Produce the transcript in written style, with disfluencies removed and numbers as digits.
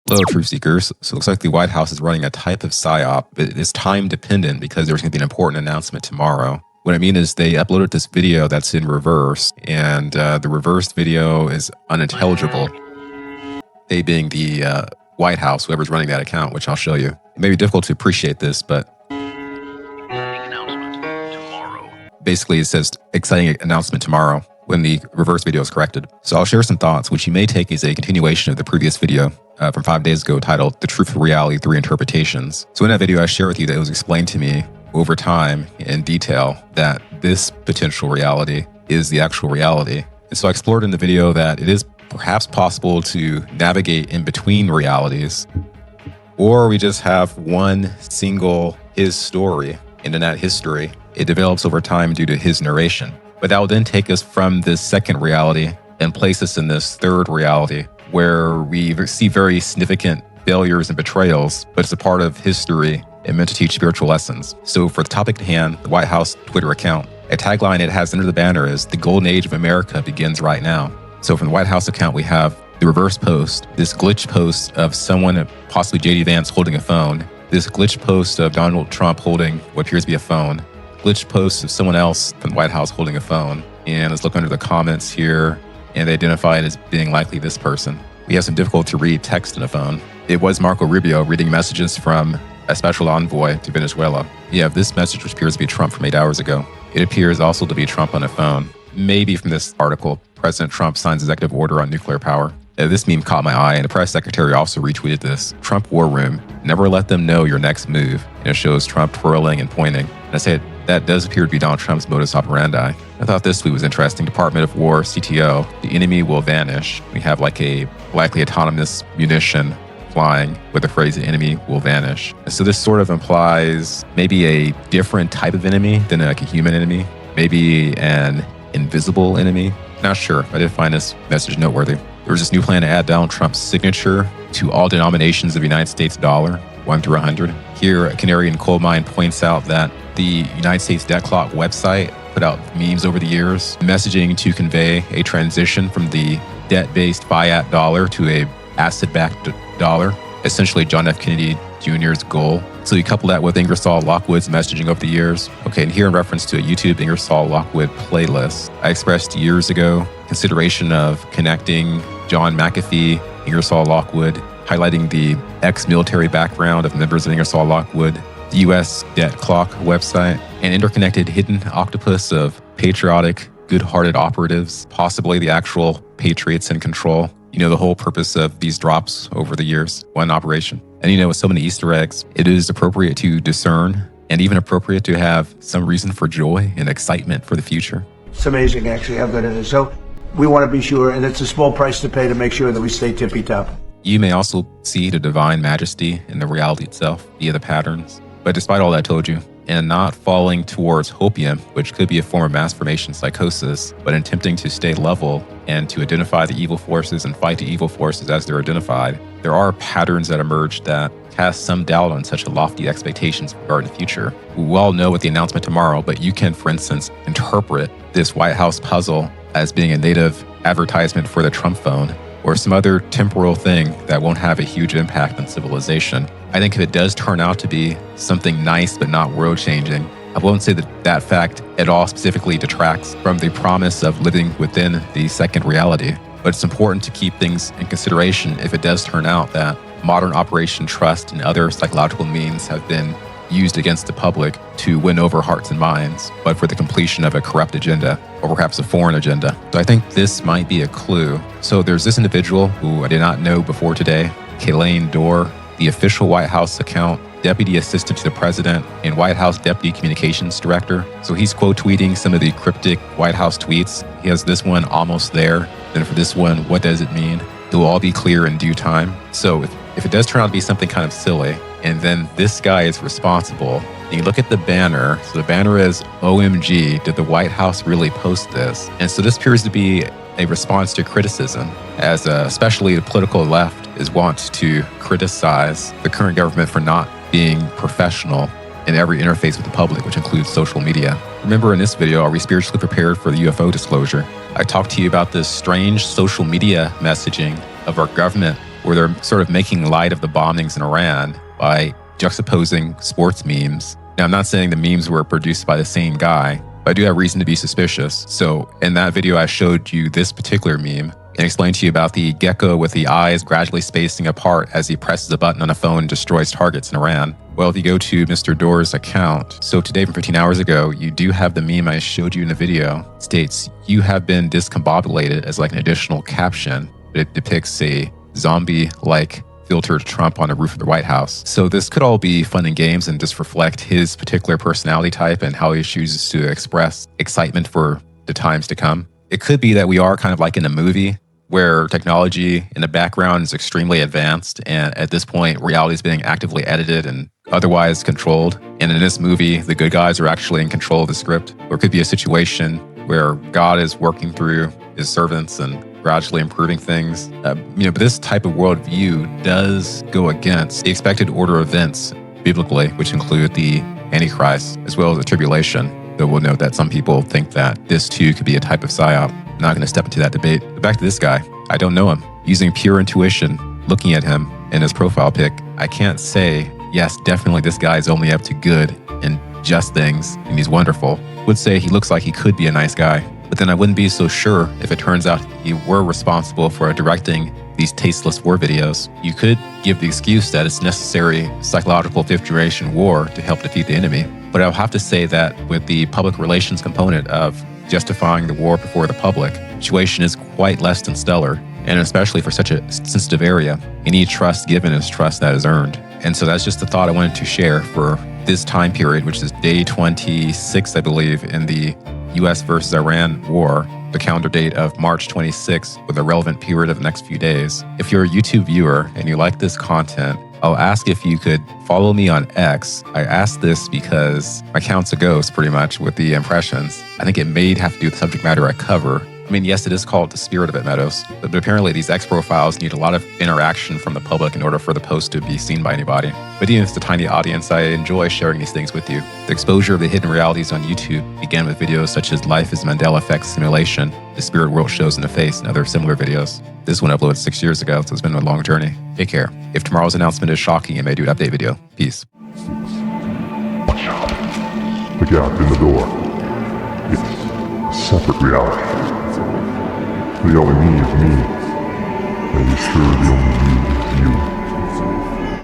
Hello, truth seekers. So it looks like the White House is running a type of psyop. It is time dependent because there's going to be an important announcement tomorrow. What I mean is they uploaded this video that's in reverse, and the reversed video is unintelligible. They being the White House, whoever's running that account, which I'll show you. It may be difficult to appreciate this, but basically it says exciting announcement tomorrow when the reverse video is corrected. So I'll share some thoughts, which you may take as a continuation of the previous video from 5 days ago titled The Truth of Reality, 3 Interpretations. So in that video, I shared with you that it was explained to me over time in detail that this potential reality is the actual reality. And so I explored in the video that it is perhaps possible to navigate in between realities, or we just have one single his story, and in that history, it develops over time due to his narration. But that will then take us from this second reality and place us in this third reality where we see very significant failures and betrayals, but it's a part of history and meant to teach spiritual lessons. So for the topic at hand, the White House Twitter account, a tagline it has under the banner is, "The Golden Age of America begins right now." So from the White House account, we have the reverse post, this glitch post of someone, possibly J.D. Vance, holding a phone, this glitch post of Donald Trump holding what appears to be a phone, glitch post of someone else from the White House holding a phone. And let's look under the comments here, and they identify it as being likely this person. We have some difficulty to read text in a phone. It was Marco Rubio reading messages from a special envoy to Venezuela. You have this message, which appears to be Trump from 8 hours ago. It appears also to be Trump on a phone. Maybe from this article, President Trump signs executive order on nuclear power. This meme caught my eye, and the press secretary also retweeted this. Trump War Room, never let them know your next move. And it shows Trump twirling and pointing. And I said, that does appear to be Donald Trump's modus operandi. I thought this tweet was interesting. Department of War, CTO, the enemy will vanish. We have like a likely autonomous munition flying with the phrase, the enemy will vanish. And so this sort of implies maybe a different type of enemy than like a human enemy, maybe an invisible enemy. Not sure. I did find this message noteworthy. There was this new plan to add Donald Trump's signature to all denominations of the United States dollar, 1 through 100. Here, a canary in coal mine points out that the United States Debt Clock website put out memes over the years, messaging to convey a transition from the debt-based fiat dollar to a asset-backed dollar, essentially John F. Kennedy Jr.'s goal. So you couple that with Ingresol Lockwood's messaging over the years. Okay, and here in reference to a YouTube Ingresol Lockwood playlist, I expressed years ago consideration of connecting John McAfee, Ingresol Lockwood, highlighting the ex-military background of members of Ingresol Lockwood, the U.S. Debt Clock website, an interconnected hidden octopus of patriotic, good-hearted operatives, possibly the actual patriots in control. You know, the whole purpose of these drops over the years, one operation. And you know, with so many Easter eggs, it is appropriate to discern and even appropriate to have some reason for joy and excitement for the future. It's amazing, actually, how good it is. So we want to be sure, and it's a small price to pay to make sure that we stay tippy-top. You may also see the divine majesty in the reality itself via the patterns. But despite all that I told you, and not falling towards hopium, which could be a form of mass formation psychosis, but attempting to stay level and to identify the evil forces and fight the evil forces as they're identified, there are patterns that emerge that cast some doubt on such lofty expectations regarding the future. We all know with the announcement tomorrow, but you can, for instance, interpret this White House puzzle as being a native advertisement for the Trump phone, or some other temporal thing that won't have a huge impact on civilization. I think if it does turn out to be something nice but not world-changing, I won't say that that fact at all specifically detracts from the promise of living within the second reality. But it's important to keep things in consideration if it does turn out that modern Operation Trust and other psychological means have been used against the public to win over hearts and minds, but for the completion of a corrupt agenda, or perhaps a foreign agenda. So I think this might be a clue. So there's this individual who I did not know before today, Kaelan Dorr, the official White House account, Deputy Assistant to the President, and White House Deputy Communications Director. So he's quote tweeting some of the cryptic White House tweets. He has this one, almost there. Then for this one, what does it mean? It will all be clear in due time. So if it does turn out to be something kind of silly, and then this guy is responsible, and you look at the banner, so the banner is, OMG, did the White House really post this? And so this appears to be a response to criticism, as especially the political left is wont to criticize the current government for not being professional in every interface with the public, which includes social media. Remember in this video, are we spiritually prepared for the UFO disclosure? I talked to you about this strange social media messaging of our government where they're sort of making light of the bombings in Iran by juxtaposing sports memes. Now, I'm not saying the memes were produced by the same guy, but I do have reason to be suspicious. So in that video, I showed you this particular meme and explained to you about the gecko with the eyes gradually spacing apart as he presses a button on a phone and destroys targets in Iran. Well, if you go to Mr. Dorr's account, so today from 15 hours ago, you do have the meme I showed you in the video. It states, "You have been discombobulated," as like an additional caption. It depicts a zombie-like filtered Trump on the roof of the White House. So this could all be fun and games and just reflect his particular personality type and how he chooses to express excitement for the times to come. It could be that we are kind of like in a movie where technology in the background is extremely advanced, and at this point, reality is being actively edited and otherwise controlled. And in this movie, the good guys are actually in control of the script. Or it could be a situation where God is working through his servants and gradually improving things. But this type of worldview does go against the expected order of events biblically, which include the Antichrist as well as the tribulation. Though we'll note that some people think that this too could be a type of psyop. I'm not going to step into that debate. But back to this guy. I don't know him. Using pure intuition, looking at him in his profile pic, I can't say, yes, definitely this guy is only up to good and just things, and he's wonderful. Would say he looks like he could be a nice guy. But then I wouldn't be so sure if it turns out he were responsible for directing these tasteless war videos. You could give the excuse that it's necessary psychological fifth-generation war to help defeat the enemy. But I'll have to say that with the public relations component of justifying the war before the public, the situation is quite less than stellar. And especially for such a sensitive area, any trust given is trust that is earned. And so that's just the thought I wanted to share for this time period, which is day 26, I believe, in the U.S. versus Iran war, the calendar date of March 26, with a relevant period of the next few days. If you're a YouTube viewer and you like this content, I'll ask if you could follow me on X. I asked this because my count's a ghost, pretty much, with the impressions. I think it may have to do with the subject matter I cover. I mean, yes, it is called The Spirit of It Meadows, but apparently these X profiles need a lot of interaction from the public in order for the post to be seen by anybody. But even if it's a tiny audience, I enjoy sharing these things with you. The exposure of the hidden realities on YouTube began with videos such as Life is Mandela Effect Simulation, The Spirit World Shows in the Face, and other similar videos. This one uploaded 6 years ago, so it's been a long journey. Take care. If tomorrow's announcement is shocking, I may do an update video. Peace. Watch out. The gap in the door. It's a separate reality. The only me is me, and it's sure the only you is you.